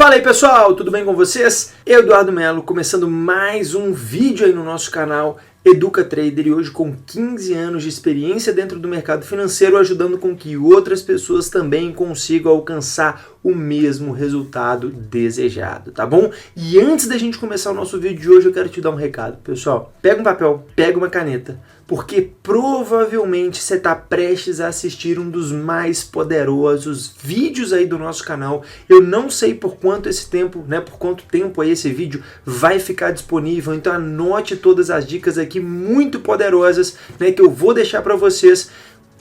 Fala aí pessoal, tudo bem com vocês? Eu, Eduardo Melo, começando mais um vídeo aí no nosso canal Educa Trader e hoje com 15 anos de experiência dentro do mercado financeiro, ajudando com que outras pessoas também consigam alcançar o mesmo resultado desejado, tá bom? E antes da gente começar o nosso vídeo de hoje, eu quero te dar um recado, pessoal. Pega um papel, pega uma caneta, porque provavelmente você está prestes a assistir um dos mais poderosos vídeos aí do nosso canal. Eu não sei por quanto tempo aí esse vídeo vai ficar disponível, então anote todas as dicas aqui muito poderosas, né, que eu vou deixar para vocês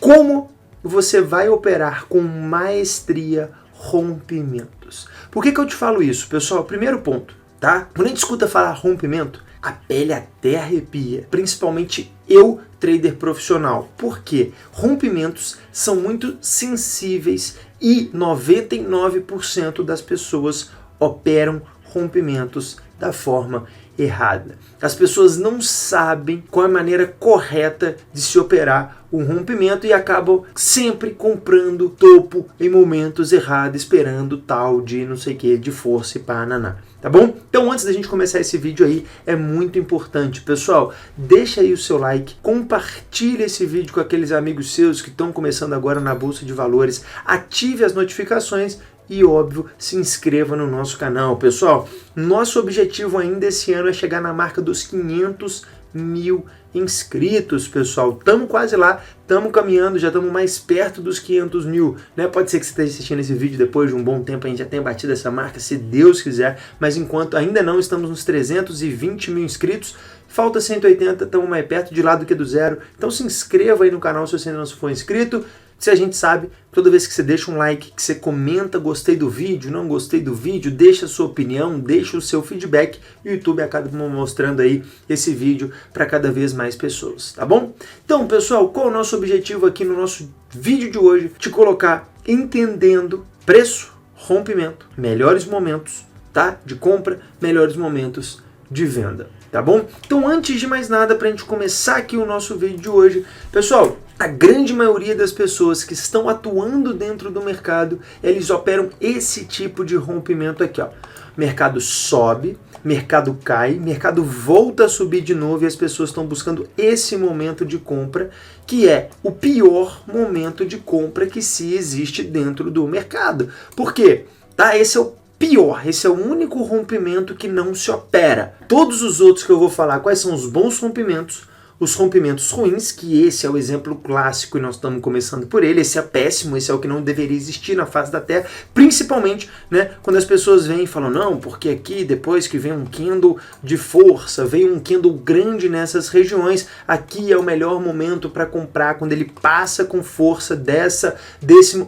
como você vai operar com maestria rompimentos. Por que eu te falo isso, pessoal? Primeiro ponto, tá? Quando a gente escuta falar rompimento, a pele até arrepia, principalmente eu, trader profissional. Por quê? Rompimentos são muito sensíveis e 99% das pessoas operam rompimentos da forma errada. As pessoas não sabem qual é a maneira correta de se operar um rompimento e acabam sempre comprando topo em momentos errados, esperando tal de não sei o que, de força e pananá. Tá bom? Então antes da gente começar esse vídeo aí, é muito importante, pessoal, deixa aí o seu like, compartilha esse vídeo com aqueles amigos seus que estão começando agora na Bolsa de Valores, ative as notificações e, óbvio, se inscreva no nosso canal. Pessoal, nosso objetivo ainda esse ano é chegar na marca dos 500 mil inscritos, pessoal. Estamos quase lá, estamos caminhando, já estamos mais perto dos 500 mil, né? Pode ser que você esteja assistindo esse vídeo depois de um bom tempo, a gente já tenha batido essa marca, se Deus quiser, mas enquanto ainda não estamos nos 320 mil inscritos, falta 180, estamos mais perto de lá do que do zero. Então se inscreva aí no canal se você ainda não for inscrito. Se a gente sabe, toda vez que você deixa um like, que você comenta gostei do vídeo, não gostei do vídeo, deixa a sua opinião, deixa o seu feedback e o YouTube acaba mostrando aí esse vídeo para cada vez mais pessoas, tá bom? Então, pessoal, qual é o nosso objetivo aqui no nosso vídeo de hoje? Te colocar entendendo preço, rompimento, melhores momentos, tá? De compra, melhores momentos de venda, tá bom? Então, antes de mais nada, para a gente começar aqui o nosso vídeo de hoje, pessoal, a grande maioria das pessoas que estão atuando dentro do mercado, eles operam esse tipo de rompimento aqui, ó. Mercado sobe, mercado cai, mercado volta a subir de novo e as pessoas estão buscando esse momento de compra, que é o pior momento de compra que se existe dentro do mercado. Por quê? Tá? Esse é o pior, esse é o único rompimento que não se opera. Todos os outros que eu vou falar, quais são os bons rompimentos, os rompimentos ruins, que esse é o exemplo clássico e nós estamos começando por ele, esse é péssimo, esse é o que não deveria existir na face da Terra, principalmente, né, quando as pessoas vêm e falam, não, porque aqui depois que vem um candle de força, vem um candle grande nessas regiões, aqui é o melhor momento para comprar, quando ele passa com força desse...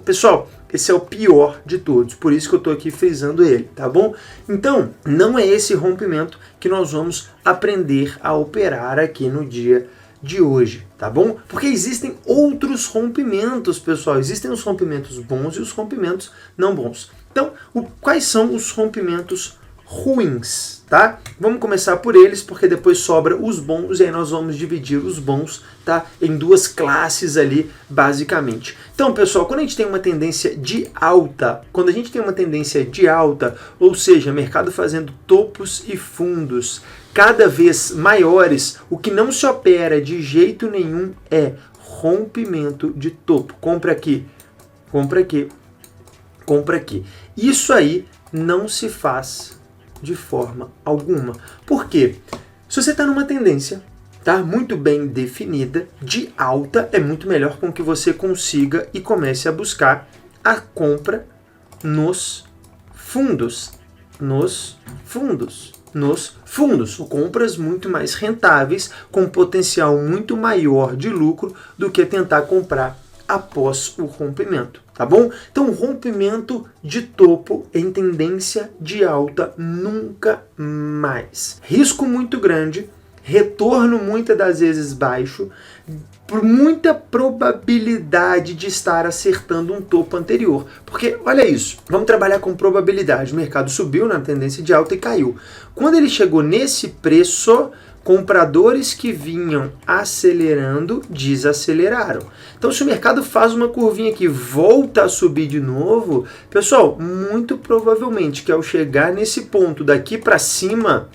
Pessoal, esse é o pior de todos, por isso que eu estou aqui frisando ele, tá bom? Então, não é esse rompimento que nós vamos aprender a operar aqui no dia de hoje, tá bom? Porque existem outros rompimentos, pessoal, existem os rompimentos bons e os rompimentos não bons. Então, quais são os rompimentos ruins, tá? Vamos começar por eles, porque depois sobra os bons e aí nós vamos dividir os bons, tá, em duas classes ali, basicamente. Então, pessoal, quando a gente tem uma tendência de alta, ou seja, mercado fazendo topos e fundos cada vez maiores, o que não se opera de jeito nenhum é rompimento de topo. Compra aqui, compra aqui, compra aqui. Isso aí não se faz de forma alguma. Por quê? Se você está numa tendência, tá, muito bem definida, de alta, é muito melhor com que você consiga e comece a buscar a compra nos fundos. Compras muito mais rentáveis, com potencial muito maior de lucro do que tentar comprar após o rompimento, tá bom? Então, rompimento de topo em tendência de alta, nunca mais. Risco muito grande, retorno muitas das vezes baixo, por muita probabilidade de estar acertando um topo anterior. Porque, olha isso, vamos trabalhar com probabilidade. O mercado subiu na tendência de alta e caiu. Quando ele chegou nesse preço, Compradores que vinham acelerando, desaceleraram. Então, se o mercado faz uma curvinha aqui, volta a subir de novo, pessoal, muito provavelmente que ao chegar nesse ponto daqui para cima,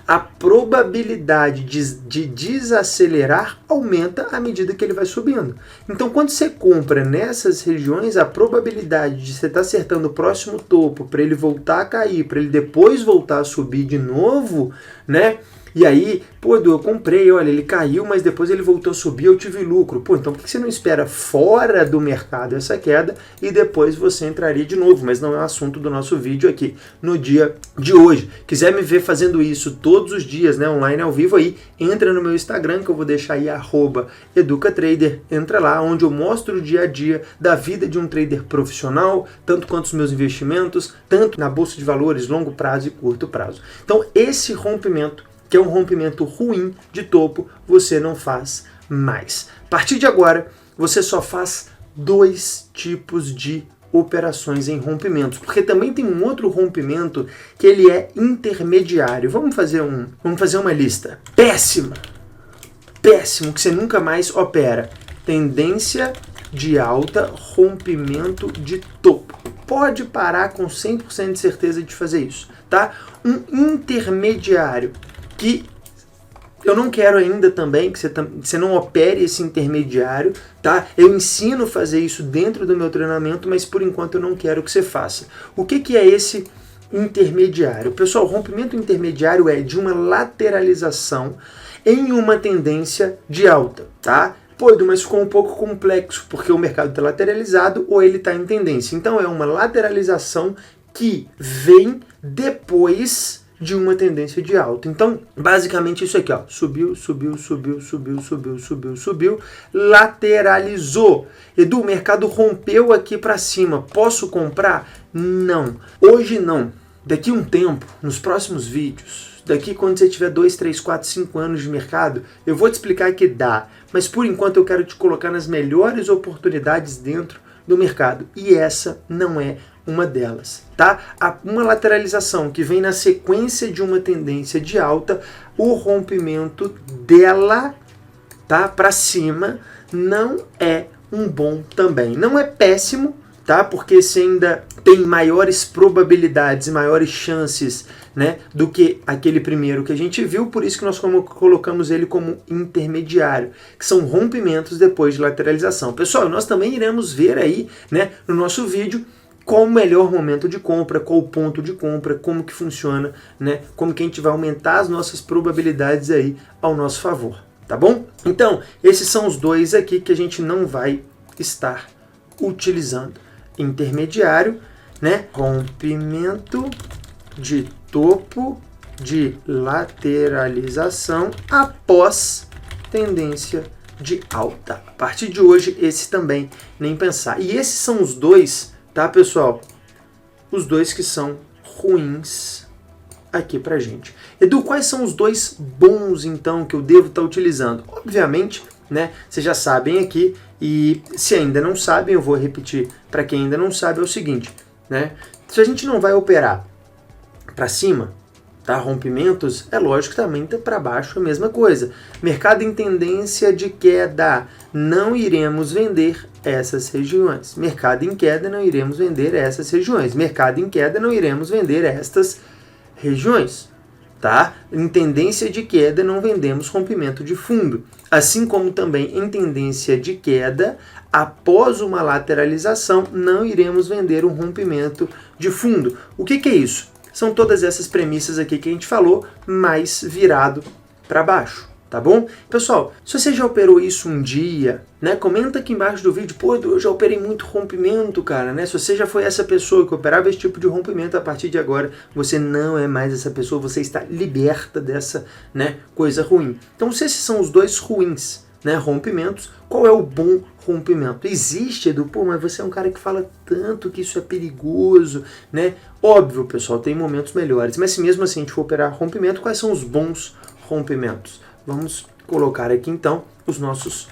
a probabilidade de desacelerar aumenta à medida que ele vai subindo. Então, quando você compra nessas regiões, a probabilidade de você estar acertando o próximo topo para ele voltar a cair, para ele depois voltar a subir de novo, né? E aí, pô, Edu, eu comprei, olha, ele caiu, mas depois ele voltou a subir, eu tive lucro. Pô, então por que você não espera fora do mercado essa queda e depois você entraria de novo? Mas não é o assunto do nosso vídeo aqui no dia de hoje. Quiser me ver fazendo isso todos os dias, né, online ao vivo aí, entra no meu Instagram, que eu vou deixar aí, @educatrader. Entra lá, onde eu mostro o dia a dia da vida de um trader profissional, tanto quanto os meus investimentos, tanto na bolsa de valores, longo prazo e curto prazo. Então, esse rompimento, que é um rompimento ruim de topo, você não faz mais. A partir de agora, você só faz 2 tipos de operações em rompimentos, porque também tem um outro rompimento que ele é intermediário. Vamos fazer uma lista. Péssimo, que você nunca mais opera. Tendência de alta, rompimento de topo. Pode parar com 100% de certeza de fazer isso, tá? Um intermediário, que eu não quero ainda também que você não opere esse intermediário, tá? Eu ensino a fazer isso dentro do meu treinamento, mas por enquanto eu não quero que você faça. O que é esse intermediário? Pessoal, o rompimento intermediário é de uma lateralização em uma tendência de alta, tá? Pô, Edu, mas ficou um pouco complexo, porque o mercado está lateralizado ou ele está em tendência. Então é uma lateralização que vem depois de uma tendência de alta. Então, basicamente isso aqui, ó, subiu, lateralizou. Edu, o mercado rompeu aqui para cima, posso comprar? Não. Hoje não. Daqui um tempo, nos próximos vídeos, daqui quando você tiver 2, 3, 4, 5 anos de mercado, eu vou te explicar que dá. Mas por enquanto eu quero te colocar nas melhores oportunidades dentro do mercado. E essa não é uma delas, tá? Uma lateralização que vem na sequência de uma tendência de alta, o rompimento dela, tá, para cima, não é um bom também. Não é péssimo, tá? Porque você ainda tem maiores probabilidades e maiores chances, né, do que aquele primeiro que a gente viu, por isso que nós colocamos ele como intermediário, que são rompimentos depois de lateralização. Pessoal, nós também iremos ver aí, né, no nosso vídeo, qual o melhor momento de compra, qual o ponto de compra, como que funciona, né? Como que a gente vai aumentar as nossas probabilidades aí ao nosso favor, tá bom? Então, esses são os 2 aqui que a gente não vai estar utilizando. Intermediário, né? Rompimento de topo de lateralização após tendência de alta. A partir de hoje, esse também nem pensar. E esses são os 2, tá, pessoal? Os 2 que são ruins aqui pra gente. Edu, quais são os 2 bons, então, que eu devo estar utilizando? Obviamente, né, vocês já sabem aqui, e se ainda não sabem, eu vou repetir para quem ainda não sabe, é o seguinte, né? Se a gente não vai operar para cima, tá? Rompimentos, é lógico que também tá para baixo a mesma coisa. Mercado em tendência de queda, não iremos vender essas regiões. Mercado em queda, não iremos vender essas regiões. Mercado em queda, não iremos vender estas regiões, tá? Em tendência de queda, não vendemos rompimento de fundo. Assim como também em tendência de queda, após uma lateralização, não iremos vender um rompimento de fundo. O que é isso? São todas essas premissas aqui que a gente falou, mais virado para baixo, tá bom? Pessoal, se você já operou isso um dia, né, comenta aqui embaixo do vídeo, pô, eu já operei muito rompimento, cara, né? Se você já foi essa pessoa que operava esse tipo de rompimento, a partir de agora você não é mais essa pessoa, você está liberta dessa, né, coisa ruim. Então, se esses são os 2 ruins, né, rompimentos, qual é o bom rompimento? Existe, Edu, pô, mas você é um cara que fala tanto que isso é perigoso, né? Óbvio, pessoal, tem momentos melhores, mas se mesmo assim a gente for operar rompimento, quais são os bons rompimentos? Vamos colocar aqui então os nossos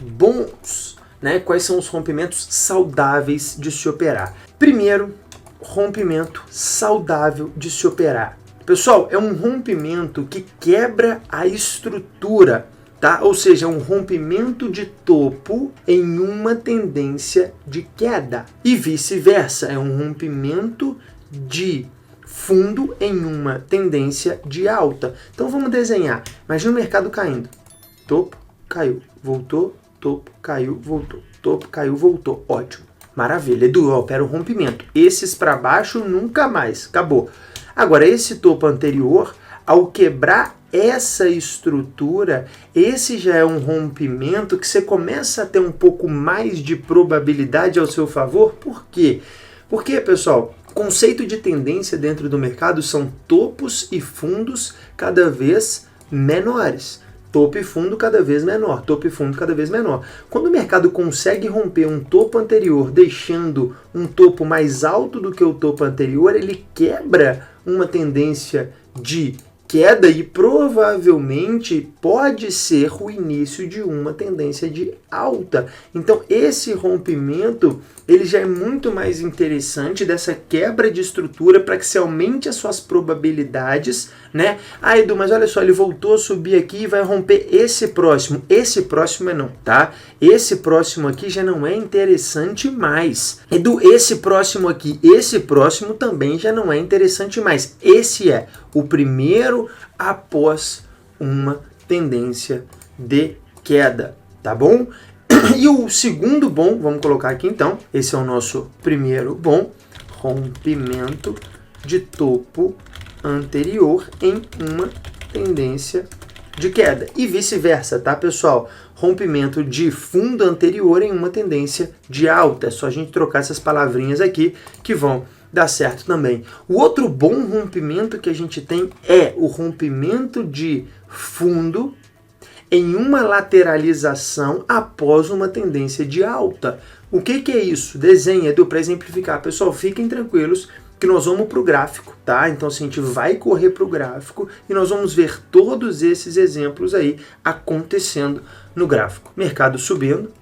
bons, né? Quais são os rompimentos saudáveis de se operar? Primeiro, rompimento saudável de se operar. Pessoal, é um rompimento que quebra a estrutura, tá? Ou seja, é um rompimento de topo em uma tendência de queda. E vice-versa, é um rompimento de fundo em uma tendência de alta. Então vamos desenhar. Imagina o mercado caindo. Topo, caiu, voltou, topo, caiu, voltou. Topo, caiu, voltou. Ótimo. Maravilha. Edu, opera o rompimento. Esses para baixo nunca mais. Acabou. Agora, esse topo anterior, ao quebrar essa estrutura, esse já é um rompimento que você começa a ter um pouco mais de probabilidade ao seu favor. Por quê? Porque, pessoal, o conceito de tendência dentro do mercado são topos e fundos cada vez menores. Topo e fundo cada vez menor, topo e fundo cada vez menor. Quando o mercado consegue romper um topo anterior, deixando um topo mais alto do que o topo anterior, ele quebra uma tendência de queda e provavelmente pode ser o início de uma tendência de alta. Então esse rompimento ele já é muito mais interessante dessa quebra de estrutura para que se aumente as suas probabilidades, né? Ah, Edu, mas olha só, ele voltou a subir aqui e vai romper esse próximo. Esse próximo é não, tá? Esse próximo aqui já não é interessante mais. Edu, esse próximo aqui, esse próximo também já não é interessante mais. Esse é o primeiro após uma tendência de queda, tá bom? E o segundo bom, vamos colocar aqui então, esse é o nosso primeiro bom, rompimento de topo anterior em uma tendência de queda. E vice-versa, tá, pessoal? Rompimento de fundo anterior em uma tendência de alta. É só a gente trocar essas palavrinhas aqui que vão dar certo também. O outro bom rompimento que a gente tem é o rompimento de fundo em uma lateralização após uma tendência de alta. O que é isso? Desenha, Edu, para exemplificar. Pessoal, fiquem tranquilos que nós vamos para o gráfico, tá? Então, assim, a gente vai correr para o gráfico e nós vamos ver todos esses exemplos aí acontecendo no gráfico. Mercado subindo,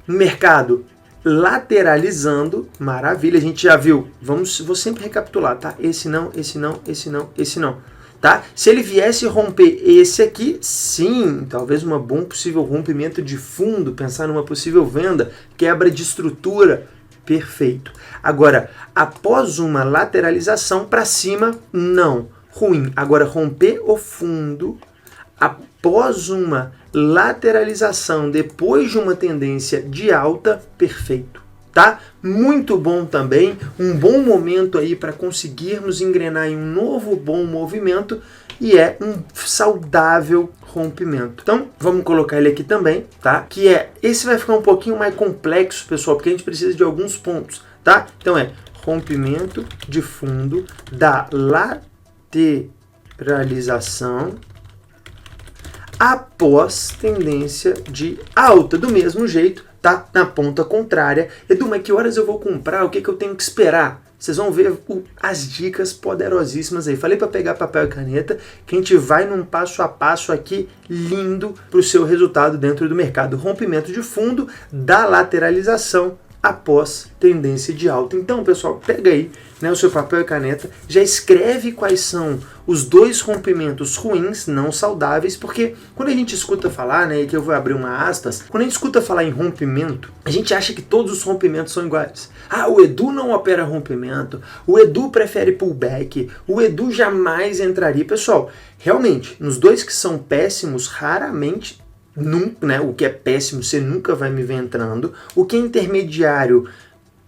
mercado lateralizando, maravilha, a gente já viu. Vou sempre recapitular, tá? Esse não, esse não, esse não, esse não. Tá? Se ele viesse romper esse aqui, sim, talvez um bom possível rompimento de fundo, pensar numa possível venda, quebra de estrutura, perfeito. Agora, após uma lateralização para cima, não, ruim. Agora, romper o fundo após uma lateralização, depois de uma tendência de alta, perfeito. Tá? Muito bom também, um bom momento aí para conseguirmos engrenar em um novo bom movimento e é um saudável rompimento. Então, vamos colocar ele aqui também, tá? Que é, esse vai ficar um pouquinho mais complexo, pessoal, porque a gente precisa de alguns pontos, tá? Então é rompimento de fundo da lateralização após tendência de alta, do mesmo jeito, tá? Na ponta contrária. Edu, mas que horas eu vou comprar? O que eu tenho que esperar? Vocês vão ver as dicas poderosíssimas aí. Falei para pegar papel e caneta, que a gente vai num passo a passo aqui lindo para o seu resultado dentro do mercado. Rompimento de fundo da lateralização após tendência de alta. Então, pessoal, pega aí, né, o seu papel e caneta, já escreve quais são os dois rompimentos ruins, não saudáveis, porque quando a gente escuta falar, né, e que eu vou abrir uma aspas, quando a gente escuta falar em rompimento, a gente acha que todos os rompimentos são iguais. Ah, o Edu não opera rompimento, o Edu prefere pullback, o Edu jamais entraria. Pessoal, realmente, nos dois que são péssimos, raramente, né, o que é péssimo, você nunca vai me ver entrando. O que é intermediário,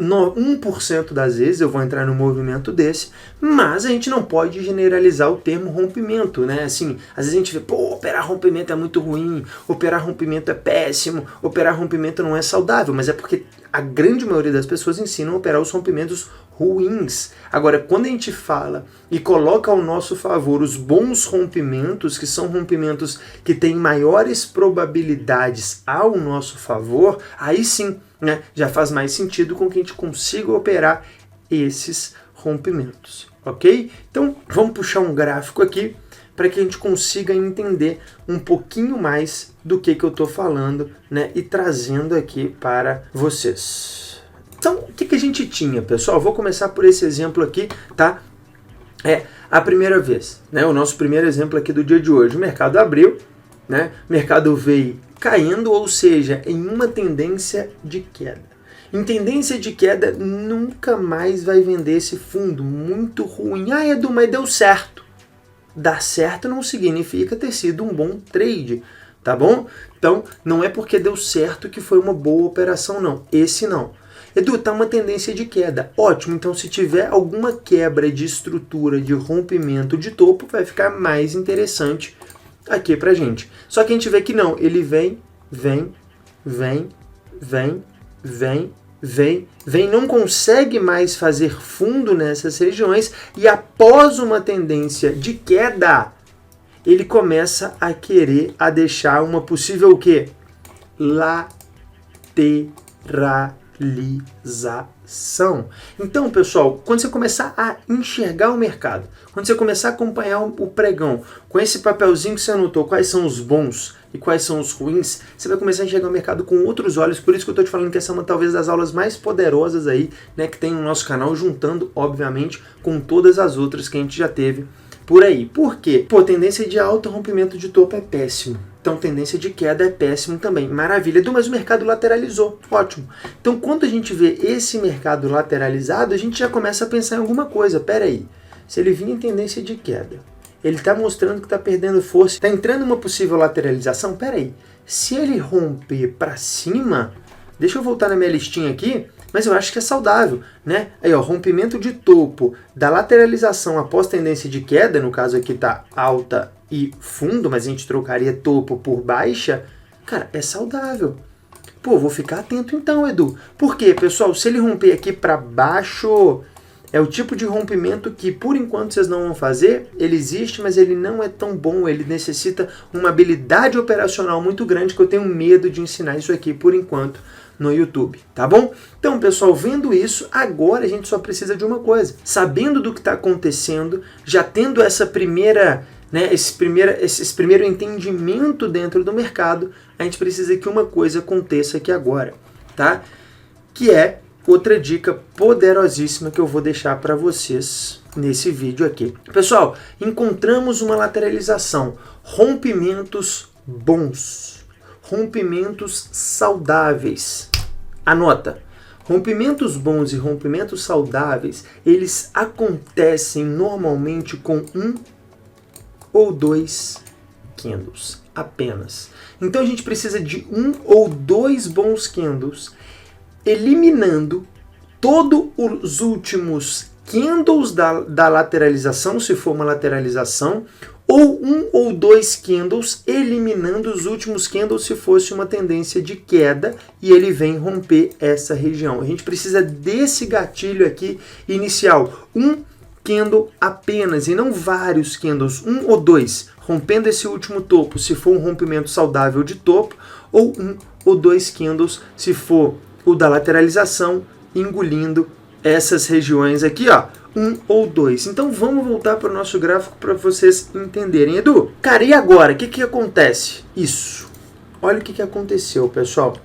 1% das vezes eu vou entrar no movimento desse, mas a gente não pode generalizar o termo rompimento, né? Assim, às vezes a gente vê, pô, operar rompimento é muito ruim, operar rompimento é péssimo, operar rompimento não é saudável, mas é porque a grande maioria das pessoas ensinam a operar os rompimentos ruins. Agora, quando a gente fala e coloca ao nosso favor os bons rompimentos, que são rompimentos que têm maiores probabilidades ao nosso favor, aí sim, né, já faz mais sentido com que a gente consiga operar esses rompimentos, ok? Então, vamos puxar um gráfico aqui para que a gente consiga entender um pouquinho mais do que eu estou falando, né, e trazendo aqui para vocês. Então, o que a gente tinha, pessoal? Vou começar por esse exemplo aqui, tá? é a primeira vez, né? O nosso primeiro exemplo aqui do dia de hoje, o mercado abriu, né? O mercado veio caindo, ou seja, em uma tendência de queda. Em tendência de queda, nunca mais vai vender esse fundo, muito ruim. Ah, Edu, mas deu certo. Dar certo não significa ter sido um bom trade, tá bom? Então, não é porque deu certo que foi uma boa operação, não. Esse não. Edu, tá uma tendência de queda. Ótimo, então se tiver alguma quebra de estrutura, de rompimento de topo, vai ficar mais interessante aqui pra gente. Só que a gente vê que não, ele vem, não consegue mais fazer fundo nessas regiões e após uma tendência de queda, ele começa a querer a deixar uma possível o quê? Lateralização. Então, pessoal, quando você começar a enxergar o mercado, quando você começar a acompanhar o pregão, com esse papelzinho que você anotou, quais são os bons e quais são os ruins, você vai começar a enxergar o mercado com outros olhos. Por isso que eu estou te falando que essa é uma talvez das aulas mais poderosas aí, né, que tem no nosso canal, juntando, obviamente, com todas as outras que a gente já teve por aí. Por quê? Pô, tendência de alto rompimento de topo é péssimo. Então, tendência de queda é péssimo também. Maravilha. Mas o mercado lateralizou. Ótimo. Então, quando a gente vê esse mercado lateralizado, a gente já começa a pensar em alguma coisa. Pera aí. Se ele vinha em tendência de queda, ele está mostrando que está perdendo força, está entrando uma possível lateralização, pera aí. Se ele romper para cima, deixa eu voltar na minha listinha aqui, mas eu acho que é saudável, né? Aí, ó, rompimento de topo da lateralização após tendência de queda, no caso aqui tá alta e fundo, mas a gente trocaria topo por baixa, cara, é saudável. Pô, vou ficar atento então, Edu. Por quê, pessoal? Se ele romper aqui para baixo, é o tipo de rompimento que, por enquanto, vocês não vão fazer. Ele existe, mas ele não é tão bom. Ele necessita uma habilidade operacional muito grande que eu tenho medo de ensinar isso aqui, por enquanto, no YouTube, tá bom? Então, pessoal, vendo isso, agora a gente só precisa de uma coisa. Sabendo do que está acontecendo, já tendo essa primeira, né, esse primeiro entendimento dentro do mercado, a gente precisa que uma coisa aconteça aqui agora, tá? Que é outra dica poderosíssima que eu vou deixar para vocês nesse vídeo aqui. Pessoal, encontramos uma lateralização, rompimentos bons, rompimentos saudáveis. Anota, rompimentos bons e rompimentos saudáveis, eles acontecem normalmente com 1 ou 2 candles apenas. Então a gente precisa de 1 ou 2 bons candles, eliminando todos os últimos candles da lateralização, se for uma lateralização, ou 1 ou 2 candles eliminando os últimos candles se fosse uma tendência de queda e ele vem romper essa região. A gente precisa desse gatilho aqui inicial, 1 candle apenas e não vários candles, 1 ou 2, rompendo esse último topo se for um rompimento saudável de topo, ou 1 ou 2 candles se for o da lateralização, engolindo essas regiões aqui, ó, 1 ou 2. Então vamos voltar para o nosso gráfico para vocês entenderem. Edu, cara, e agora? O que acontece? Isso. Olha o que aconteceu, pessoal.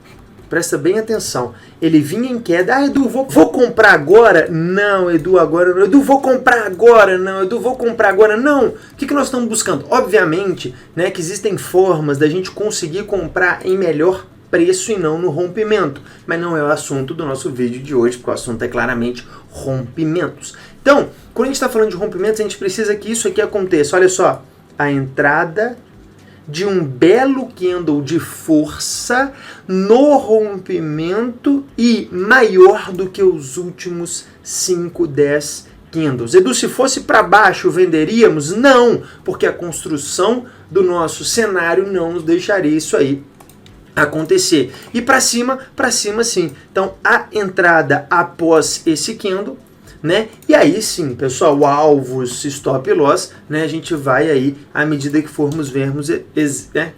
Presta bem atenção. Ele vinha em queda. Ah, Edu, vou comprar agora? Não, Edu, agora não. Edu, vou comprar agora? Não, Edu, vou comprar agora? Não. O que nós estamos buscando? Obviamente, né, que existem formas da gente conseguir comprar em melhor preço e não no rompimento. Mas não é o assunto do nosso vídeo de hoje, porque o assunto é claramente rompimentos. Então, quando a gente está falando de rompimentos, a gente precisa que isso aqui aconteça. Olha só, a entrada de um belo candle de força no rompimento e maior do que os últimos 5, 10 candles. Edu, se fosse para baixo, venderíamos? Não, porque a construção do nosso cenário não nos deixaria isso aí acontecer. E para cima sim. Então, a entrada após esse candle, né? E aí sim, pessoal, alvos, stop loss, né? A gente vai aí, à medida que formos vermos,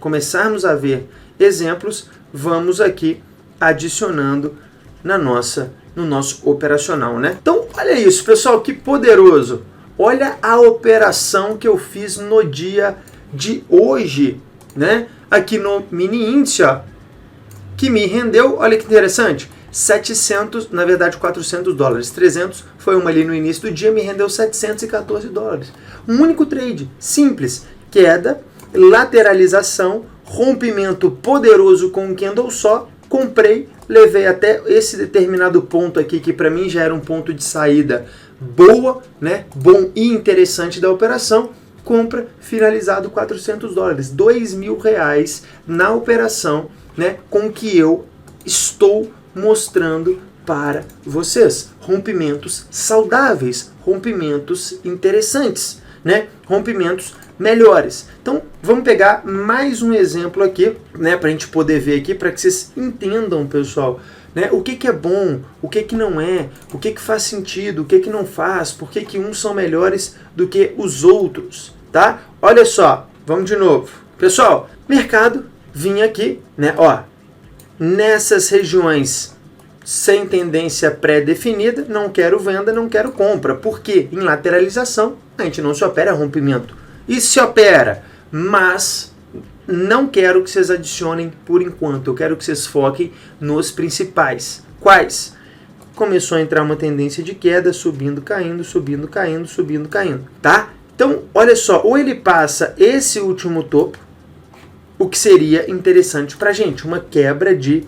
começarmos a ver exemplos, vamos aqui adicionando no nosso operacional, né? Então, olha isso, pessoal, que poderoso. Olha a operação que eu fiz no dia de hoje, né? Aqui no mini índice, ó, que me rendeu, olha que interessante, 700, na verdade 400 dólares. 300 foi uma ali no início do dia, me rendeu 714 dólares. Um único trade, simples, queda, lateralização, rompimento poderoso com um candle só, comprei, levei até esse determinado ponto aqui, que para mim já era um ponto de saída boa, né? Bom e interessante da operação, compra, finalizado 400 dólares, R$2.000 na operação, né? Com que eu estou mostrando para vocês. Rompimentos saudáveis, rompimentos interessantes, né? Rompimentos melhores. Então, vamos pegar mais um exemplo aqui, né, para a gente poder ver aqui, para que vocês entendam, pessoal, né, o que é bom, o que não é, o que faz sentido, o que não faz, por que uns são melhores do que os outros, tá? Olha só, vamos de novo. Pessoal, mercado vinha aqui, né, ó, nessas regiões sem tendência pré-definida, não quero venda, não quero compra. Por quê? Em lateralização, a gente não se opera rompimento. E se opera, mas não quero que vocês adicionem por enquanto. Eu quero que vocês foquem nos principais. Quais? Começou a entrar uma tendência de queda, subindo, caindo, subindo, caindo, subindo, caindo. Tá? Então, olha só, ou ele passa esse último topo, o que seria interessante pra gente, uma quebra de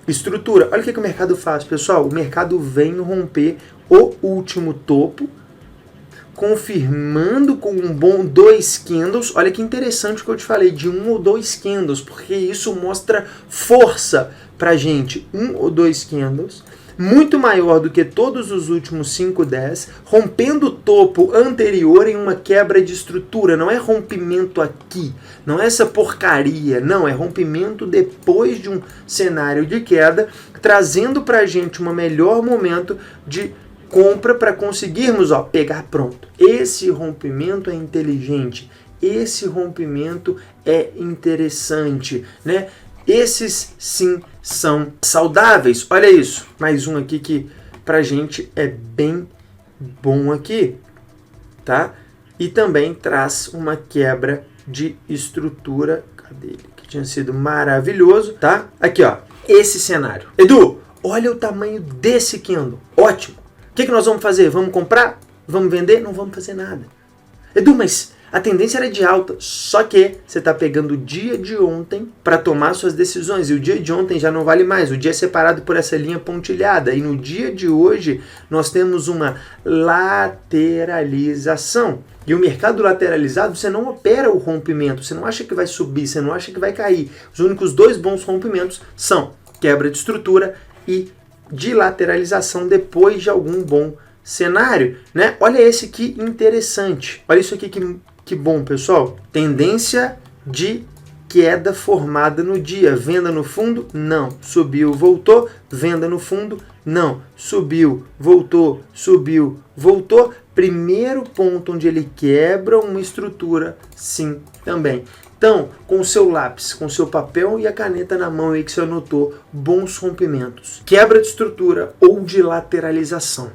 estrutura. Olha o que o mercado faz, pessoal. O mercado vem romper o último topo, confirmando com um bom 2 candles. Olha que interessante o que eu te falei, de 1 ou 2 candles, porque isso mostra força pra gente. 1 ou 2 candles, muito maior do que todos os últimos 5, 10, rompendo o topo anterior em uma quebra de estrutura. Não é rompimento aqui, não é essa porcaria, não, é rompimento depois de um cenário de queda, trazendo pra gente um melhor momento de compra para conseguirmos, ó, pegar pronto. Esse rompimento é inteligente, esse rompimento é interessante, né? Esses sim são saudáveis. Olha isso, mais um aqui que pra gente é bem bom aqui, tá? E também traz uma quebra de estrutura, cadê ele? Que tinha sido maravilhoso, tá? Aqui, ó, esse cenário. Edu, olha o tamanho desse candle, ótimo. O que nós vamos fazer? Vamos comprar? Vamos vender? Não vamos fazer nada. Edu, mas a tendência era de alta, só que você está pegando o dia de ontem para tomar suas decisões, e o dia de ontem já não vale mais, o dia é separado por essa linha pontilhada, e no dia de hoje nós temos uma lateralização. E o mercado lateralizado, você não opera o rompimento, você não acha que vai subir, você não acha que vai cair. Os únicos dois bons rompimentos são quebra de estrutura e de lateralização depois de algum bom cenário, né? Olha esse aqui interessante. Olha isso aqui que bom, pessoal. Tendência de queda formada no dia. Venda no fundo? Não. Subiu, voltou. Venda no fundo? Não. Subiu, voltou, subiu, voltou. Primeiro ponto onde ele quebra uma estrutura, sim, também. Então, com o seu lápis, com o seu papel e a caneta na mão aí que você anotou, bons rompimentos. Quebra de estrutura ou de lateralização.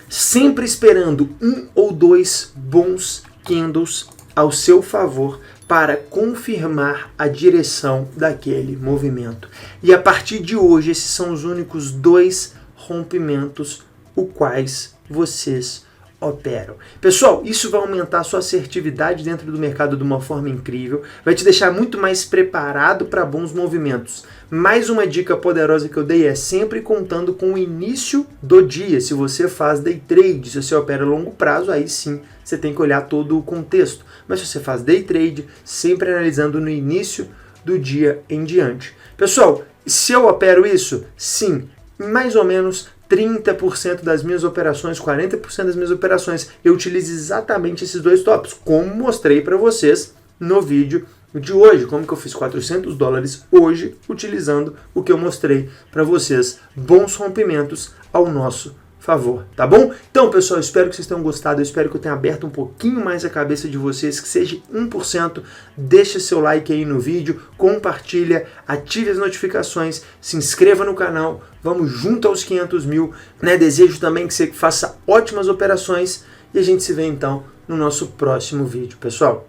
Sempre esperando 1 ou 2 bons candles ao seu favor para confirmar a direção daquele movimento. E a partir de hoje, esses são os únicos 2 rompimentos os quais vocês operam. Pessoal, isso vai aumentar a sua assertividade dentro do mercado de uma forma incrível, vai te deixar muito mais preparado para bons movimentos. Mais uma dica poderosa que eu dei é sempre contando com o início do dia. Se você faz day trade, se você opera a longo prazo, aí sim você tem que olhar todo o contexto. Mas se você faz day trade, sempre analisando no início do dia em diante. Pessoal, se eu opero isso, sim, mais ou menos 30% das minhas operações, 40% das minhas operações, eu utilizo exatamente esses 2 tópicos, como mostrei para vocês no vídeo de hoje, como que eu fiz 400 dólares hoje, utilizando o que eu mostrei para vocês, bons rompimentos ao nosso favor, tá bom? Então, pessoal, espero que vocês tenham gostado, eu espero que eu tenha aberto um pouquinho mais a cabeça de vocês, que seja 1%, deixa seu like aí no vídeo, compartilha, ative as notificações, se inscreva no canal, vamos junto aos 500 mil, né? Desejo também que você faça ótimas operações e a gente se vê então no nosso próximo vídeo, pessoal.